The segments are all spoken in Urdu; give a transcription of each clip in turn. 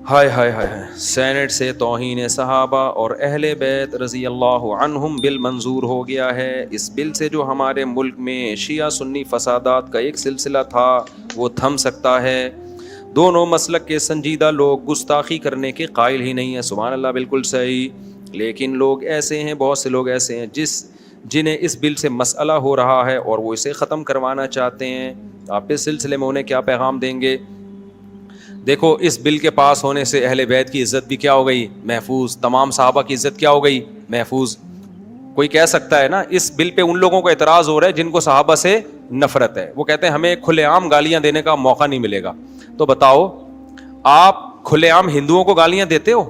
ہائے ہائے ہائے، سینٹ سے توہین صحابہ اور اہل بیت رضی اللہ عنہم بل منظور ہو گیا ہے۔ اس بل سے جو ہمارے ملک میں شیعہ سنی فسادات کا ایک سلسلہ تھا وہ تھم سکتا ہے۔ دونوں مسلک کے سنجیدہ لوگ گستاخی کرنے کے قائل ہی نہیں ہیں، سبحان اللہ، بالکل صحیح۔ لیکن لوگ ایسے ہیں، بہت سے لوگ ایسے ہیں جنہیں اس بل سے مسئلہ ہو رہا ہے اور وہ اسے ختم کروانا چاہتے ہیں۔ آپ اس سلسلے میں انہیں کیا پیغام دیں گے؟ دیکھو، اس بل کے پاس ہونے سے اہل بیت کی عزت بھی کیا ہو گئی؟ محفوظ۔ تمام صحابہ کی عزت کیا ہو گئی؟ محفوظ۔ کوئی کہہ سکتا ہے نا، اس بل پہ ان لوگوں کو اعتراض ہو رہا ہے جن کو صحابہ سے نفرت ہے، وہ کہتے ہیں ہمیں کھلے عام گالیاں دینے کا موقع نہیں ملے گا۔ تو بتاؤ، آپ کھلے عام ہندوؤں کو گالیاں دیتے ہو؟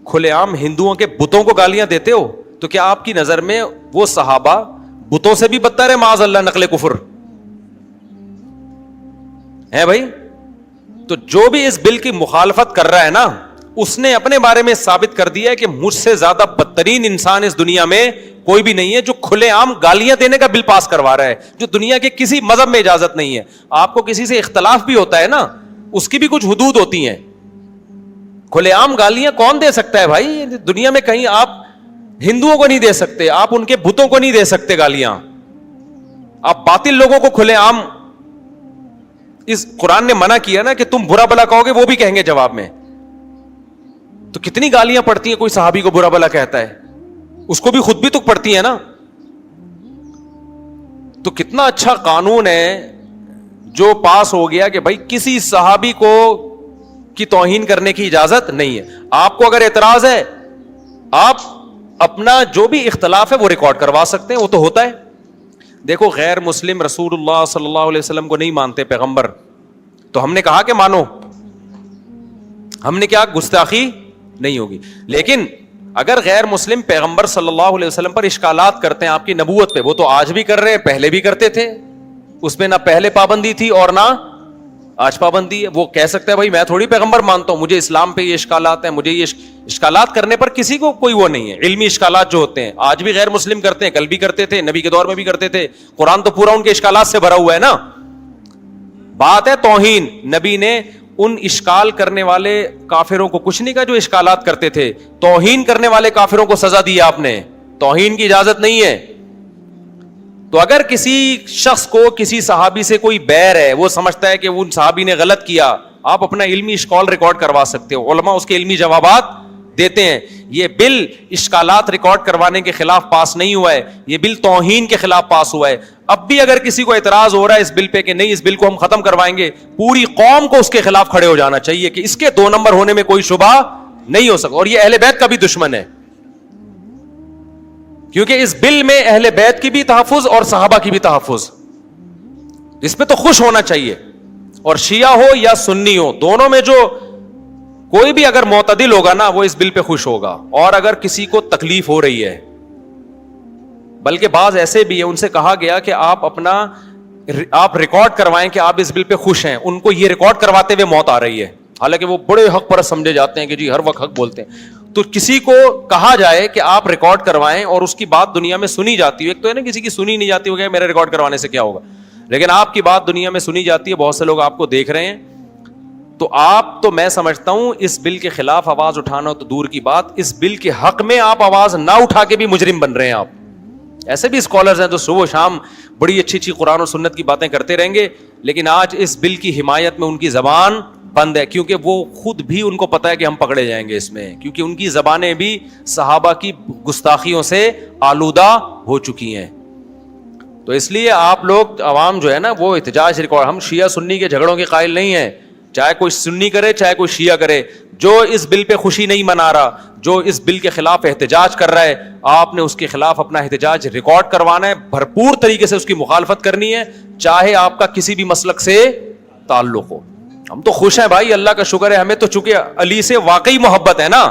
کھلے عام ہندوؤں کے بتوں کو گالیاں دیتے ہو؟ تو کیا آپ کی نظر میں وہ صحابہ بتوں سے بھی بدتر ہے؟ معاذ اللہ، نقل کفر ہے بھائی۔ تو جو بھی اس بل کی مخالفت کر رہا ہے نا، اس نے اپنے بارے میں ثابت کر دیا ہے کہ مجھ سے زیادہ بدترین انسان اس دنیا میں کوئی بھی نہیں ہے جو کھلے عام گالیاں دینے کا بل پاس کروا رہا ہے، جو دنیا کے کسی مذہب میں اجازت نہیں ہے۔ آپ کو کسی سے اختلاف بھی ہوتا ہے نا، اس کی بھی کچھ حدود ہوتی ہیں۔ کھلے عام گالیاں کون دے سکتا ہے بھائی؟ دنیا میں کہیں آپ ہندوؤں کو نہیں دے سکتے، آپ ان کے بتوں کو نہیں دے سکتے گالیاں۔ آپ باطل لوگوں کو کھلے عام، اس قرآن نے منع کیا نا کہ تم برا بلا کہو گے، وہ بھی کہیں گے جواب میں۔ تو کتنی گالیاں پڑتی ہیں، کوئی صحابی کو برا بلا کہتا ہے، اس کو بھی خود بھی تو پڑتی ہیں نا۔ تو کتنا اچھا قانون ہے جو پاس ہو گیا کہ بھائی کسی صحابی کو کی توہین کرنے کی اجازت نہیں ہے۔ آپ کو اگر اعتراض ہے، آپ اپنا جو بھی اختلاف ہے وہ ریکارڈ کروا سکتے ہیں، وہ تو ہوتا ہے۔ دیکھو، غیر مسلم رسول اللہ صلی اللہ علیہ وسلم کو نہیں مانتے، پیغمبر، تو ہم نے کہا کہ مانو، ہم نے کیا گستاخی نہیں ہوگی۔ لیکن اگر غیر مسلم پیغمبر صلی اللہ علیہ وسلم پر اشکالات کرتے ہیں آپ کی نبوت پہ، وہ تو آج بھی کر رہے ہیں، پہلے بھی کرتے تھے، اس میں نہ پہلے پابندی تھی اور نہ آج پابندی ہے۔ وہ کہہ سکتا ہے بھائی میں تھوڑی پیغمبر مانتا ہوں، مجھے اسلام پہ یہ اشکالات ہیں، مجھے یہ اشکالات کرنے پر کسی کو کوئی وہ نہیں ہے۔ علمی اشکالات جو ہوتے ہیں آج بھی غیر مسلم کرتے ہیں، کل بھی کرتے تھے، نبی کے دور میں بھی کرتے تھے، قرآن تو پورا ان کے اشکالات سے بھرا ہوا ہے نا۔ بات ہے توہین، نبی نے ان اشکال کرنے والے کافروں کو کچھ نہیں کہا جو اشکالات کرتے تھے، توہین کرنے والے کافروں کو سزا دی آپ نے۔ توہین کی اجازت نہیں ہے۔ تو اگر کسی شخص کو کسی صحابی سے کوئی بیر ہے، وہ سمجھتا ہے کہ وہ صحابی نے غلط کیا، آپ اپنا علمی اشکال ریکارڈ کروا سکتے ہو، علماء اس کے علمی جوابات دیتے ہیں۔ یہ بل اشکالات ریکارڈ کروانے کے خلاف پاس نہیں ہوا ہے، یہ بل توہین کے خلاف پاس ہوا ہے۔ اب بھی اگر کسی کو اعتراض ہو رہا ہے اس بل پہ کہ نہیں اس بل کو ہم ختم کروائیں گے، پوری قوم کو اس کے خلاف کھڑے ہو جانا چاہیے کہ اس کے 2 نمبر ہونے میں کوئی شبہ نہیں ہو سکتا، اور یہ اہل بیت کا بھی دشمن ہے، کیونکہ اس بل میں اہل بیت کی بھی تحفظ اور صحابہ کی بھی تحفظ، اس پہ تو خوش ہونا چاہیے۔ اور شیعہ ہو یا سنی ہو، دونوں میں جو کوئی بھی اگر معتدل ہوگا نا، وہ اس بل پہ خوش ہوگا۔ اور اگر کسی کو تکلیف ہو رہی ہے، بلکہ بعض ایسے بھی ہیں، ان سے کہا گیا کہ آپ ریکارڈ کروائیں کہ آپ اس بل پہ خوش ہیں، ان کو یہ ریکارڈ کرواتے ہوئے موت آ رہی ہے، حالانکہ وہ بڑے حق پرست سمجھے جاتے ہیں کہ جی ہر وقت حق بولتے ہیں۔ تو کسی کو کہا جائے کہ آپ ریکارڈ کروائیں اور اس کی بات دنیا میں سنی جاتی ہے، ایک تو ہے نا کسی کی سنی نہیں جاتی ہوگی میرے ریکارڈ کروانے سے کیا ہوگا، لیکن آپ کی بات دنیا میں سنی جاتی ہے، بہت سے لوگ آپ کو دیکھ رہے ہیں، تو آپ تو میں سمجھتا ہوں اس بل کے خلاف آواز اٹھانا تو دور کی بات، اس بل کے حق میں آپ آواز نہ اٹھا کے بھی مجرم بن رہے ہیں آپ۔ ایسے بھی اسکالرز ہیں جو صبح و شام بڑی اچھی اچھی قرآن و سنت کی باتیں کرتے رہیں گے، لیکن آج اس بل کی حمایت میں ان کی زبان بند ہے، کیونکہ وہ خود بھی ان کو پتا ہے کہ ہم پکڑے جائیں گے اس میں، کیونکہ ان کی زبانیں بھی صحابہ کی گستاخیوں سے آلودہ ہو چکی ہیں۔ تو اس لیے آپ لوگ عوام جو ہے نا، وہ احتجاج ریکارڈ، ہم شیعہ سنی کے جھگڑوں کے قائل نہیں ہیں، چاہے کوئی سنی کرے چاہے کوئی شیعہ کرے، جو اس بل پہ خوشی نہیں منا رہا، جو اس بل کے خلاف احتجاج کر رہا ہے، آپ نے اس کے خلاف اپنا احتجاج ریکارڈ کروانا ہے، بھرپور طریقے سے اس کی مخالفت کرنی ہے، چاہے آپ کا کسی بھی مسلک سے تعلق ہو۔ ہم تو خوش ہیں بھائی، اللہ کا شکر ہے، ہمیں تو چونکہ علی سے واقعی محبت ہے نا،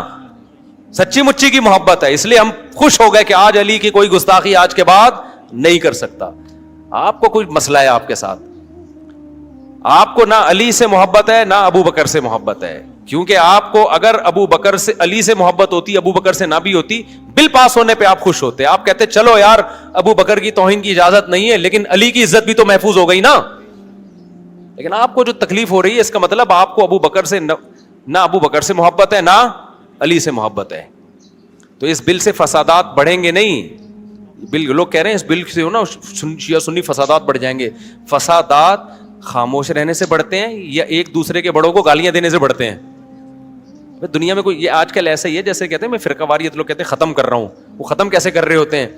سچی مچی کی محبت ہے، اس لیے ہم خوش ہو گئے کہ آج علی کی کوئی گستاخی آج کے بعد نہیں کر سکتا۔ آپ کو کوئی مسئلہ ہے آپ کے ساتھ، آپ کو نہ علی سے محبت ہے نہ ابو بکر سے محبت ہے، کیونکہ آپ کو اگر ابو بکر سے علی سے محبت ہوتی، ابو بکر سے نہ بھی ہوتی، بل پاس ہونے پہ آپ خوش ہوتے، آپ کہتے چلو یار ابو بکر کی توہین کی اجازت نہیں ہے لیکن علی کی عزت بھی تو محفوظ ہو گئی نا۔ لیکن آپ کو جو تکلیف ہو رہی ہے، اس کا مطلب آپ کو ابو بکر سے نہ ابو بکر سے محبت ہے نہ علی سے محبت ہے. تو اس بل سے فسادات بڑھیں گے نہیں. بل لوگ کہہ رہے ہیں اس بل سے نا شیعہ سنی فسادات بڑھ جائیں گے. فسادات خاموش رہنے سے بڑھتے ہیں یا ایک دوسرے کے بڑوں کو گالیاں دینے سے بڑھتے ہیں؟ دنیا میں کوئی یہ آج کل ایسا ہی ہے جیسے کہتے ہیں میں فرقہ واریت لوگ کہتے ہیں ختم کر رہا ہوں. وہ ختم کیسے کر رہے ہوتے ہیں؟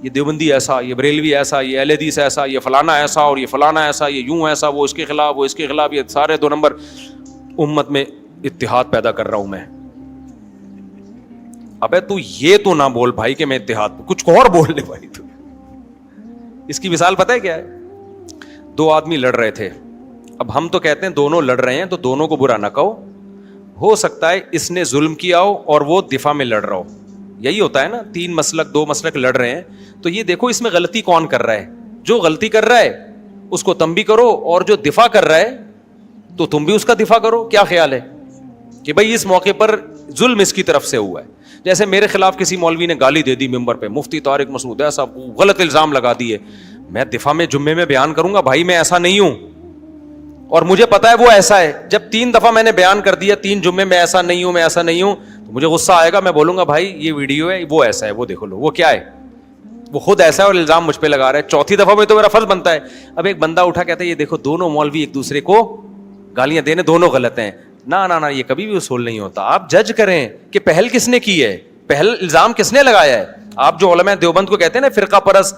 یہ دیوبندی ایسا, یہ بریلوی ایسا, یہ اہل حدیث ایسا, یہ فلانا ایسا اور یہ فلانا ایسا, یہ یوں ایسا, وہ اس کے خلاف, وہ اس کے خلاف, یہ سارے 2 نمبر. امت میں اتحاد پیدا کر رہا ہوں میں. ابے تو یہ تو نہ بول بھائی کہ میں اتحاد, کچھ اور بول لے بھائی. تو اس کی مثال پتہ ہے کیا ہے؟ 2 آدمی لڑ رہے تھے. اب ہم تو کہتے ہیں دونوں لڑ رہے ہیں تو دونوں کو برا نہ کہو. ہو سکتا ہے اس نے ظلم کیا ہو اور وہ دفاع میں لڑ رہا ہو. یہی ہوتا ہے نا, 3 مسلک 2 مسلک لڑ رہے ہیں تو یہ دیکھو اس میں غلطی کون کر رہا ہے. جو غلطی کر رہا ہے اس کو تم بھی کرو, اور جو دفاع کر رہا ہے تو تم بھی اس کا دفاع کرو. کیا خیال ہے کہ بھائی اس موقع پر ظلم اس کی طرف سے ہوا ہے. جیسے میرے خلاف کسی مولوی نے گالی دے دی ممبر پہ, مفتی طارق مسعود ایسا, غلط الزام لگا دیے, میں دفاع میں جمعے میں بیان کروں گا بھائی میں ایسا نہیں ہوں اور مجھے پتا ہے وہ ایسا ہے. جب 3 دفعہ میں نے بیان کر دیا 3 جمعے میں ایسا نہیں ہوں, میں ایسا نہیں ہوں, تو مجھے غصہ آئے گا. میں بولوں گا بھائی یہ ویڈیو ہے, وہ ایسا ہے, وہ دیکھو لو, وہ کیا ہے, وہ خود ایسا ہے اور الزام مجھ پہ لگا رہا ہے. 4تھی دفعہ میں تو میرا فرض بنتا ہے. اب ایک بندہ اٹھا کہتا ہے یہ دیکھو دونوں مولوی ایک دوسرے کو گالیاں دینے دونوں غلط ہیں. نہ یہ کبھی بھی اصول نہیں ہوتا. آپ جج کریں کہ پہل کس نے کی ہے, پہل الزام کس نے لگایا ہے. آپ جو علماء دیوبند کو کہتے ہیں نا فرقہ پرست,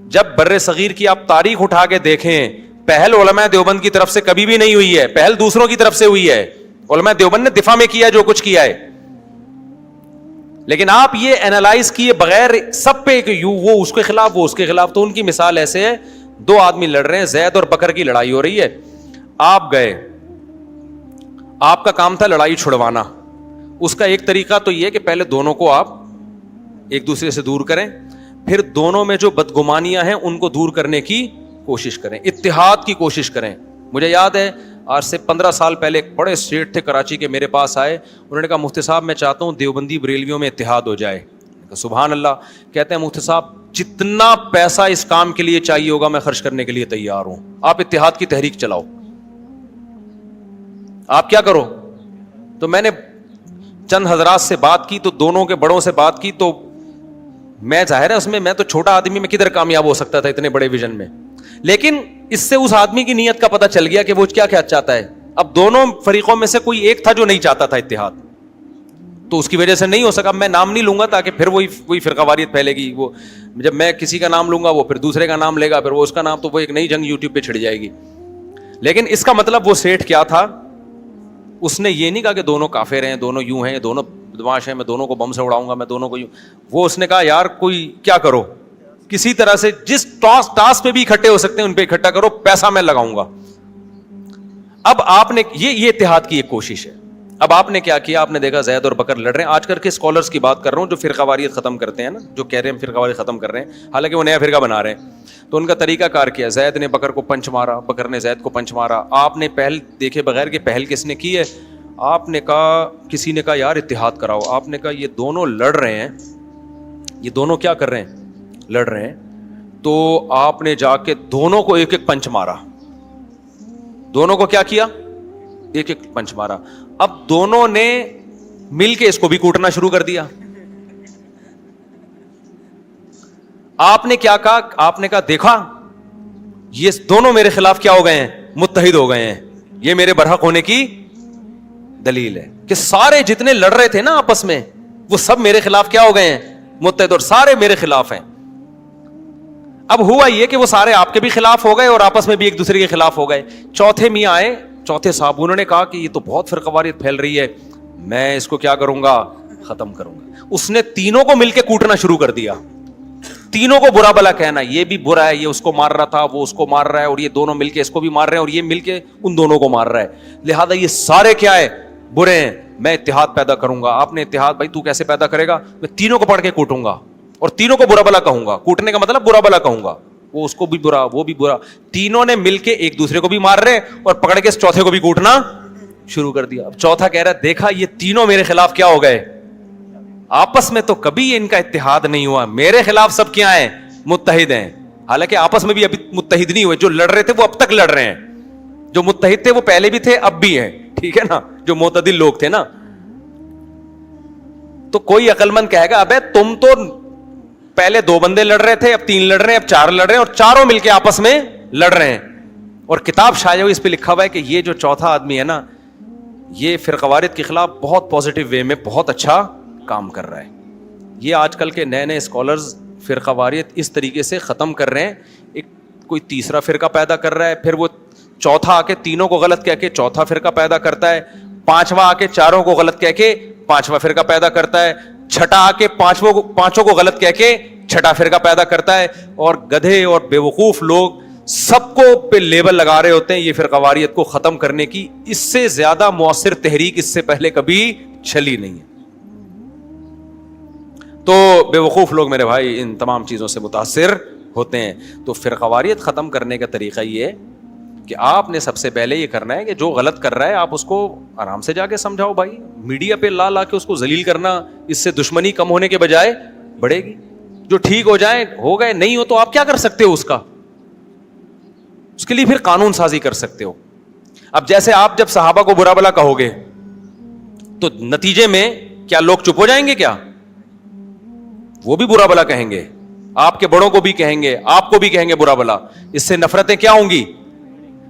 جب بر صغیر کی آپ تاریخ اٹھا کے دیکھیں, پہل علماء دیوبند کی طرف سے کبھی بھی نہیں ہوئی ہے, پہل دوسروں کی طرف سے ہوئی ہے. علماء دیوبند نے دفاع میں کیا جو کچھ کیا ہے. لیکن آپ یہ اینالائز کیے بغیر سب پہ کہ وہ اس کے خلاف, وہ اس کے خلاف. تو ان کی مثال ایسے ہے, 2 آدمی لڑ رہے ہیں, زید اور بکر کی لڑائی ہو رہی ہے. آپ گئے, آپ کا کام تھا لڑائی چھڑوانا. اس کا ایک طریقہ تو یہ کہ پہلے دونوں کو آپ ایک دوسرے سے دور کریں, پھر دونوں میں جو بدگمانیاں ہیں ان کو دور کرنے کی کوشش کریں, اتحاد کی کوشش کریں. مجھے یاد ہے آج سے 15 سال پہلے ایک بڑے سیٹ تھے کراچی کے, میرے پاس آئے, انہوں نے کہا مفتی صاحب میں چاہتا ہوں دیوبندی بریلویوں میں اتحاد ہو جائے. سبحان اللہ. کہتے ہیں مفتی صاحب جتنا پیسہ اس کام کے لیے چاہیے ہوگا میں خرچ کرنے کے لیے تیار ہوں, آپ اتحاد کی تحریک چلاؤ, آپ کیا کرو. تو میں نے چند حضرات سے بات کی, تو دونوں کے بڑوں سے بات کی, تو میں ظاہر ہے اس میں تو چھوٹا آدمی, میں کدھر کامیاب ہو سکتا تھا اتنے بڑے ویژن میں. لیکن اس سے اس آدمی کی نیت کا پتہ چل گیا کہ وہ کیا چاہتا ہے. اب دونوں فریقوں میں سے کوئی ایک تھا جو نہیں چاہتا تھا اتحاد, تو اس کی وجہ سے نہیں ہو سکا. میں نام نہیں لوں گا تاکہ پھر وہی فرقہ واریت پھیلے گی. وہ جب میں کسی کا نام لوں گا وہ پھر دوسرے کا نام لے گا, پھر وہ اس کا نام, تو وہ ایک نئی جنگ یوٹیوب پہ چھڑ جائے گی. لیکن اس کا مطلب وہ سیٹ کیا تھا, اس نے یہ نہیں کہا کہ دونوں کافر ہیں, دونوں یوں ہیں, دونوں بدماش ہیں, میں دونوں کو بم سے اڑاؤں گا, میں دونوں کو یوں. وہ اس نے کہا یار کوئی کیا کرو, کسی طرح سے جس ٹاسک پہ بھی اکٹھے ہو سکتے ہیں ان پہ اکٹھا کرو, پیسہ میں لگاؤں گا. اب آپ نے یہ اتحاد کی ایک کوشش ہے. اب آپ نے کیا کیا, آپ نے دیکھا زید اور بکر لڑ رہے ہیں. آج کل کے اسکالرس کی بات کر رہا ہوں جو فرقہ واریت ختم کرتے ہیں نا, جو کہہ رہے ہیں فرقہ واریت ختم کر رہے ہیں, حالانکہ وہ نیا فرقہ بنا رہے ہیں. تو ان کا طریقہ کار کیا, زید نے بکر کو پنچ مارا, بکر نے زید کو پنچ مارا. آپ نے پہل دیکھے بغیر کہ پہل کس نے کی ہے, آپ نے کہا, کسی نے کہا یار اتحاد کراؤ. آپ نے کہا یہ دونوں لڑ رہے ہیں, یہ دونوں کیا کر رہے ہیں, لڑ رہے ہیں. تو آپ نے جا کے دونوں کو ایک ایک پنچ مارا, دونوں کو کیا کیا, ایک ایک پنچ مارا. اب دونوں نے مل کے اس کو بھی کوٹنا شروع کر دیا. آپ نے کیا کہا, آپ نے کہا دیکھا یہ دونوں میرے خلاف کیا ہو گئے ہیں, متحد ہو گئے ہیں. یہ میرے برحق ہونے کی دلیل ہے کہ سارے جتنے لڑ رہے تھے نا آپس میں وہ سب میرے خلاف کیا ہو گئے ہیں, متحد, اور سارے میرے خلاف ہیں. اب ہوا یہ کہ وہ سارے آپ کے بھی خلاف ہو گئے اور آپس میں بھی ایک دوسرے کے خلاف ہو گئے. چوتھے میاں آئے, چوتھے صاحب, انہوں نے کہا کہ یہ تو بہت فرقہ واریت پھیل رہی ہے, میں اس کو کیا کروں گا, ختم کروں گا. اس نے تینوں کو مل کے کوٹنا شروع کر دیا, تینوں کو برا بلا کہنا, یہ بھی برا ہے, یہ اس کو مار رہا تھا, وہ اس کو مار رہا ہے, اور یہ دونوں مل کے اس کو بھی مار رہے ہیں, اور یہ مل کے ان دونوں کو مار رہا ہے. لہذا یہ سارے کیا ہے, برے ہیں, میں اتحاد پیدا کروں گا. آپ نے اتحاد, بھائی تو کیسے پیدا کرے گا, میں تینوں کو پڑھ کے کوٹوں گا اور تینوں کو برا بلا کہوں گا. کوٹنے کا مطلب برا بلا کہوں گا, وہ اس کو بھی برا, وہ بھی برا. تینوں نے مل کے ایک دوسرے کو بھی مار رہے اور پکڑ کے اس چوتھے کو بھی کوٹنا شروع کر دیا. اب چوتھا کہہ رہا ہے دیکھا یہ تینوں میرے خلاف کیا ہو گئے, آپس میں تو کبھی ان کا اتحاد نہیں ہوا, میرے خلاف سب کیا ہیں, متحد ہیں. حالانکہ آپس میں بھی ابھی متحد نہیں ہوئے, جو لڑ رہے تھے وہ اب تک لڑ رہے ہیں, جو متحد تھے وہ پہلے بھی تھے اب بھی ہیں. ٹھیک ہے نا, جو معتدل لوگ تھے نا. تو کوئی عقل مند کہے گا ابے تم تو پہلے 2 بندے لڑ رہے تھے, اب 3 لڑ رہے ہیں, اب 4 لڑ رہے ہیں, اور چاروں مل کے آپس میں لڑ رہے ہیں. اور کتاب شائع ہوئی, اس پہ لکھا ہوا ہے کہ یہ جو چوتھا آدمی ہے نا, یہ فرقواریت کے خلاف بہت پازیٹیو وے میں بہت اچھا کام کر رہا ہے. یہ آج کل کے نئے نئے اسکالرز فرقواریت اس طریقے سے ختم کر رہے ہیں. ایک کوئی تیسرا فرقہ پیدا کر رہا ہے, پھر وہ چوتھا آ کے تینوں کو غلط کہہ کے چوتھا فرقہ پیدا کرتا ہے, پانچواں آ کے چاروں کو غلط کہہ کے پانچواں فرقہ پیدا کرتا ہے, چھٹا آ کے پانچوں کو غلط کہہ کے چھٹا فرقہ پیدا کرتا ہے. اور گدھے اور بیوقوف لوگ سب کو پہ لیبل لگا رہے ہوتے ہیں یہ فرقواریت کو ختم کرنے کی. اس سے زیادہ مؤثر تحریک اس سے پہلے کبھی چلی نہیں ہے. تو بیوقوف لوگ میرے بھائی ان تمام چیزوں سے متاثر ہوتے ہیں. تو فرقواریت ختم کرنے کا طریقہ یہ ہے کہ آپ نے سب سے پہلے یہ کرنا ہے کہ جو غلط کر رہا ہے آپ اس کو آرام سے جا کے سمجھاؤ. بھائی میڈیا پہ لا کے اس کو ذلیل کرنا, اس سے دشمنی کم ہونے کے بجائے بڑھے گی. جو ٹھیک ہو جائے ہو گئے, نہیں ہو تو آپ کیا کر سکتے ہو اس کے لیے پھر قانون سازی کر سکتے ہو. اب جیسے آپ جب صحابہ کو برا بلا کہو گے تو نتیجے میں کیا لوگ چپ ہو جائیں گے؟ کیا وہ بھی برا بلا کہیں گے, آپ کے بڑوں کو بھی کہیں گے, آپ کو بھی کہیں گے برا بلا. اس سے نفرتیں کیا ہوں گی؟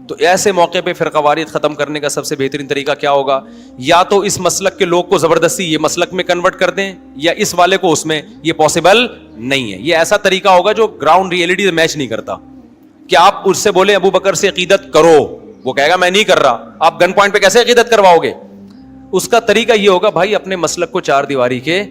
تو ایسے موقع پہ فرقواریت ختم کرنے کا سب سے بہترین طریقہ کیا ہوگا؟ یا تو اس مسلک کے لوگ کو زبردستی یہ مسلک میں کنورٹ کر دیں, یا اس والے کو اس میں. یہ پاسبل نہیں ہے. یہ ایسا طریقہ ہوگا جو گراؤنڈ ریئلٹی سے میچ نہیں کرتا. کہ آپ اس سے بولے ابو بکر سے عقیدت کرو, وہ کہے گا میں نہیں کر رہا. آپ گن پوائنٹ پہ کیسے عقیدت کرواؤ گے؟ اس کا طریقہ یہ ہوگا بھائی اپنے مسلک کو 4 دیواری کے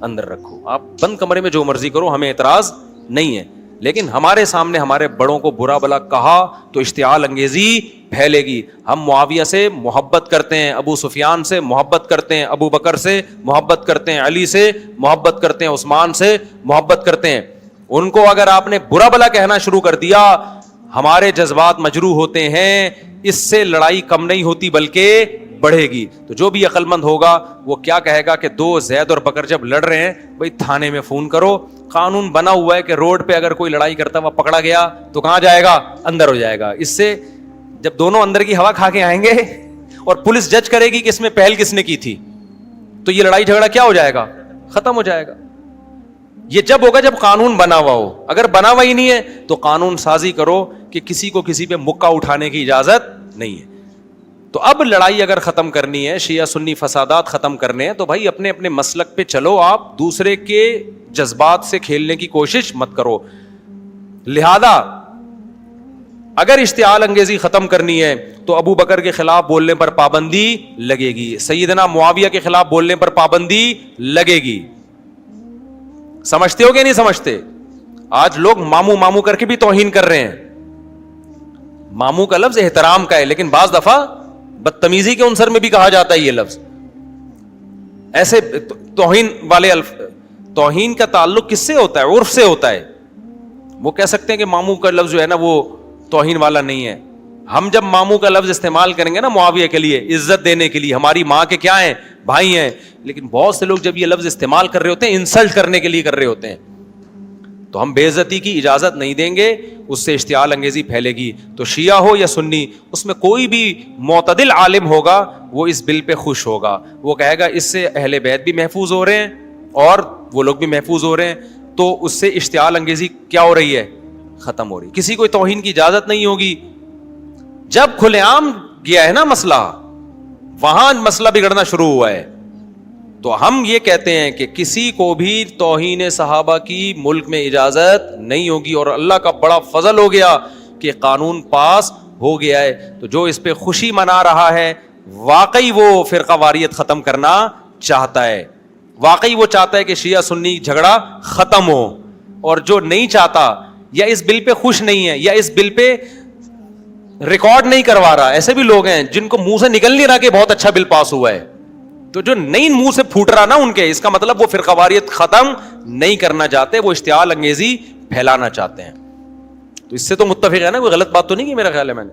اندر رکھو, آپ بند کمرے میں جو مرضی کرو, ہمیں اعتراض نہیں ہے. لیکن ہمارے سامنے ہمارے بڑوں کو برا بلا کہا تو اشتعال انگیزی پھیلے گی. ہم معاویہ سے محبت کرتے ہیں, ابو سفیان سے محبت کرتے ہیں, ابو بکر سے محبت کرتے ہیں, علی سے محبت کرتے ہیں, عثمان سے محبت کرتے ہیں. ان کو اگر آپ نے برا بلا کہنا شروع کر دیا, ہمارے جذبات مجروح ہوتے ہیں, اس سے لڑائی کم نہیں ہوتی بلکہ بڑھے گی. تو جو بھی عقل مند ہوگا وہ کیا کہے گا کہ 2 زید اور بکر جب لڑ رہے ہیں بھائی تھانے میں فون کرو. قانون بنا ہوا ہے کہ روڈ پہ اگر کوئی لڑائی کرتا ہوا پکڑا گیا تو کہاں جائے گا؟ اندر ہو جائے گا. اس سے جب دونوں اندر کی ہوا کھا کے آئیں گے اور پولیس جج کرے گی کہ اس میں پہل کس نے کی تھی, تو یہ لڑائی جھگڑا کیا ہو جائے گا؟ ختم ہو جائے گا. یہ جب ہوگا جب قانون بنا ہوا ہو. اگر بنا ہوا ہی نہیں ہے تو قانون سازی کرو کہ کسی کو کسی پہ مکہ اٹھانے کی اجازت نہیں ہے. تو اب لڑائی اگر ختم کرنی ہے, شیعہ سنی فسادات ختم کرنے ہیں, تو بھائی اپنے اپنے مسلک پہ چلو. آپ دوسرے کے جذبات سے کھیلنے کی کوشش مت کرو. لہذا اگر اشتعال انگیزی ختم کرنی ہے تو ابو بکر کے خلاف بولنے پر پابندی لگے گی, سیدنا معاویہ کے خلاف بولنے پر پابندی لگے گی. سمجھتے ہو کہ نہیں سمجھتے؟ آج لوگ ماموں کر کے بھی توہین کر رہے ہیں. ماموں کا لفظ احترام کا ہے, لیکن بعض دفعہ بدتمیزی کے عنصر میں بھی کہا جاتا ہے یہ لفظ. ایسے توہین والے توہین کا تعلق کس سے ہوتا ہے؟ عرف سے ہوتا ہے. وہ کہہ سکتے ہیں کہ ماموں کا لفظ جو ہے نا وہ توہین والا نہیں ہے. ہم جب ماموں کا لفظ استعمال کریں گے نا معاویہ کے لیے عزت دینے کے لیے, ہماری ماں کے کیا ہیں؟ بھائی ہیں. لیکن بہت سے لوگ جب یہ لفظ استعمال کر رہے ہوتے ہیں انسلٹ کرنے کے لیے کر رہے ہوتے ہیں, تو ہم بے عزتی کی اجازت نہیں دیں گے, اس سے اشتعال انگیزی پھیلے گی. تو شیعہ ہو یا سنی, اس میں کوئی بھی معتدل عالم ہوگا وہ اس بل پہ خوش ہوگا. وہ کہے گا اس سے اہل بیت بھی محفوظ ہو رہے ہیں اور وہ لوگ بھی محفوظ ہو رہے ہیں, تو اس سے اشتعال انگیزی کیا ہو رہی ہے؟ ختم ہو رہی. کسی کو توہین کی اجازت نہیں ہوگی. جب کھلے عام گیا ہے نا مسئلہ, وہاں مسئلہ بگڑنا شروع ہوا ہے. تو ہم یہ کہتے ہیں کہ کسی کو بھی توہین صحابہ کی ملک میں اجازت نہیں ہوگی. اور اللہ کا بڑا فضل ہو گیا کہ قانون پاس ہو گیا ہے. تو جو اس پہ خوشی منا رہا ہے واقعی وہ فرقہ واریت ختم کرنا چاہتا ہے, واقعی وہ چاہتا ہے کہ شیعہ سنی جھگڑا ختم ہو. اور جو نہیں چاہتا یا اس بل پہ خوش نہیں ہے یا اس بل پہ ریکارڈ نہیں کروا رہا, ایسے بھی لوگ ہیں جن کو منہ سے نکل نہیں رہا کہ بہت اچھا بل پاس ہوا ہے, تو جو نہیں منہ سے پھوٹ رہا نا ان کے, اس کا مطلب وہ فرقہ واریت ختم نہیں کرنا چاہتے, وہ اشتعال انگیزی پھیلانا چاہتے ہیں. تو اس سے تو متفق ہے نا, کوئی غلط بات تو نہیں کی میرا خیال ہے میں نے.